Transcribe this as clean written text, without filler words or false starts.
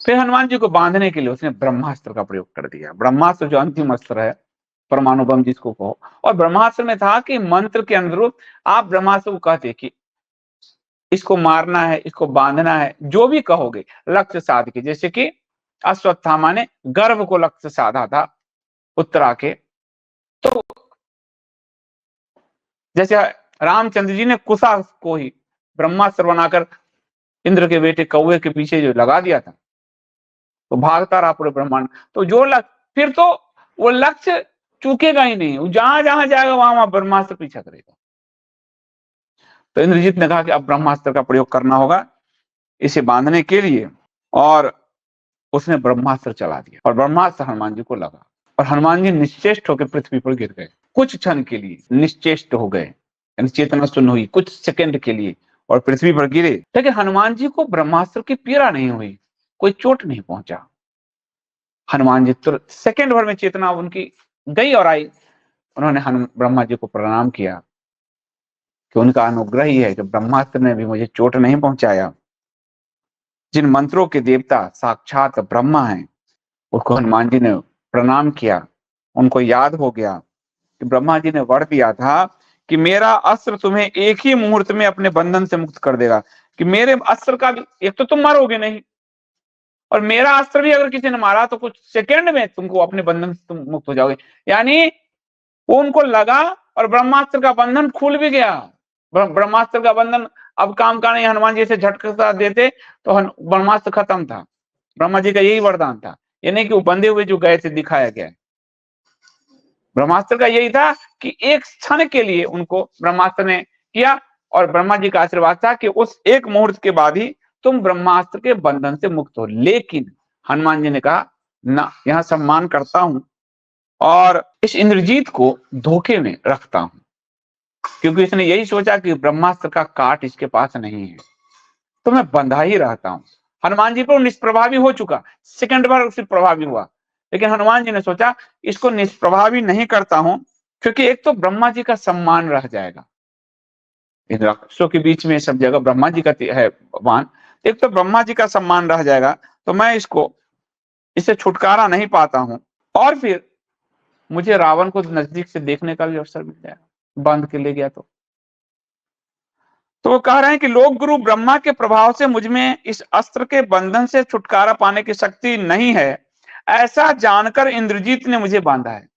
फिर हनुमान जी को बांधने के लिए उसने ब्रह्मास्त्र का प्रयोग कर दिया। ब्रह्मास्त्र जो अंतिम अस्त्र है, परमाणु बम जिसको कहो, और ब्रह्मास्त्र में था कि मंत्र के अनुरूप आप ब्रह्मास्त्र को कहते कि इसको मारना है, इसको बांधना है, जो भी कहोगे लक्ष्य साध के। जैसे कि अश्वत्थामा ने गर्भ को लक्ष्य साधा था उत्तरा के, तो जैसे रामचंद्र जी ने कुशा को ही ब्रह्मास्त्र बनाकर इंद्र के बेटे कौवे के पीछे जो लगा दिया था, तो भागता रहा पूरे ब्रह्मांड। तो जो लक्ष्य, फिर तो वो लक्ष्य चूकेगा ही नहीं, जहां जहां जाएगा वहां वहां ब्रह्मास्त्र पीछा करेगा। तो इंद्रजीत ने कहा कि अब ब्रह्मास्त्र का प्रयोग करना होगा इसे बांधने के लिए, और उसने ब्रह्मास्त्र चला दिया और ब्रह्मास्त्र हनुमान जी को लगा और हनुमान जी निश्चेष्ट होकर पृथ्वी पर गिर गए। कुछ क्षण के लिए निश्चेष्ट हो गए, यानी चेतना शून्य हुई कुछ सेकंड के लिए और पृथ्वी पर गिरे। लेकिन हनुमान जी को ब्रह्मास्त्र की पीड़ा नहीं हुई, कोई चोट नहीं पहुंचा। हनुमान जी तुरंत सेकंड भर में चेतना उनकी गई और आई। उन्होंने ब्रह्मा जी को प्रणाम किया कि उनका अनुग्रह ही है कि ब्रह्मास्त्र ने भी मुझे चोट नहीं पहुंचाया। जिन मंत्रों के देवता साक्षात ब्रह्मा हैं, उसको हनुमान जी ने प्रणाम किया। उनको याद हो गया कि ब्रह्मा जी ने वर दिया था कि मेरा अस्त्र तुम्हें एक ही मुहूर्त में अपने बंधन से मुक्त कर देगा, कि मेरे अस्त्र का भी एक तो तुम मरोगे नहीं, और मेरा अस्त्र भी अगर किसी ने मारा तो कुछ सेकंड में तुमको अपने बंधन से तुम मुक्त हो जाओगे। यानी वो उनको लगा और ब्रह्मास्त्र का बंधन खुल भी गया। ब्रह्मास्त्र का बंधन अब काम का नहीं। हनुमान जी से झटका देते तो ब्रह्मास्त्र खत्म था। ब्रह्मा जी का यही वरदान था, ये नहीं कि वो बंधे हुए जो गए थे दिखाया गया। ब्रह्मास्त्र का यही था कि एक क्षण के लिए उनको ब्रह्मास्त्र ने किया और ब्रह्मा जी का आशीर्वाद था कि उस एक मुहूर्त के बाद ही तुम ब्रह्मास्त्र के बंधन से मुक्त हो। लेकिन हनुमान जी ने कहा ना, यहां सम्मान करता हूं और इस इंद्रजीत को धोखे में रखता हूं, क्योंकि इसने यही सोचा कि ब्रह्मास्त्र का काट इसके पास नहीं है, तो मैं बंधा ही रहता हूं। हनुमान जी पर निष्प्रभावी हो चुका, सेकंड बार उसे प्रभावी हुआ, लेकिन हनुमान जी ने सोचा इसको निष्प्रभावी नहीं करता हूं, क्योंकि एक तो ब्रह्मा जी का सम्मान रह जाएगा। इन राक्षसों के बीच में सब जगह ब्रह्मा जी का है भगवान, एक तो ब्रह्मा जी का सम्मान रह जाएगा, तो मैं इससे छुटकारा नहीं पाता हूं, और फिर मुझे रावण को नजदीक से देखने का भी अवसर मिल जाएगा बांध के ले गया तो वो कह रहे हैं कि लोक गुरु ब्रह्मा के प्रभाव से मुझ में इस अस्त्र के बंधन से छुटकारा पाने की शक्ति नहीं है, ऐसा जानकर इंद्रजीत ने मुझे बांधा है।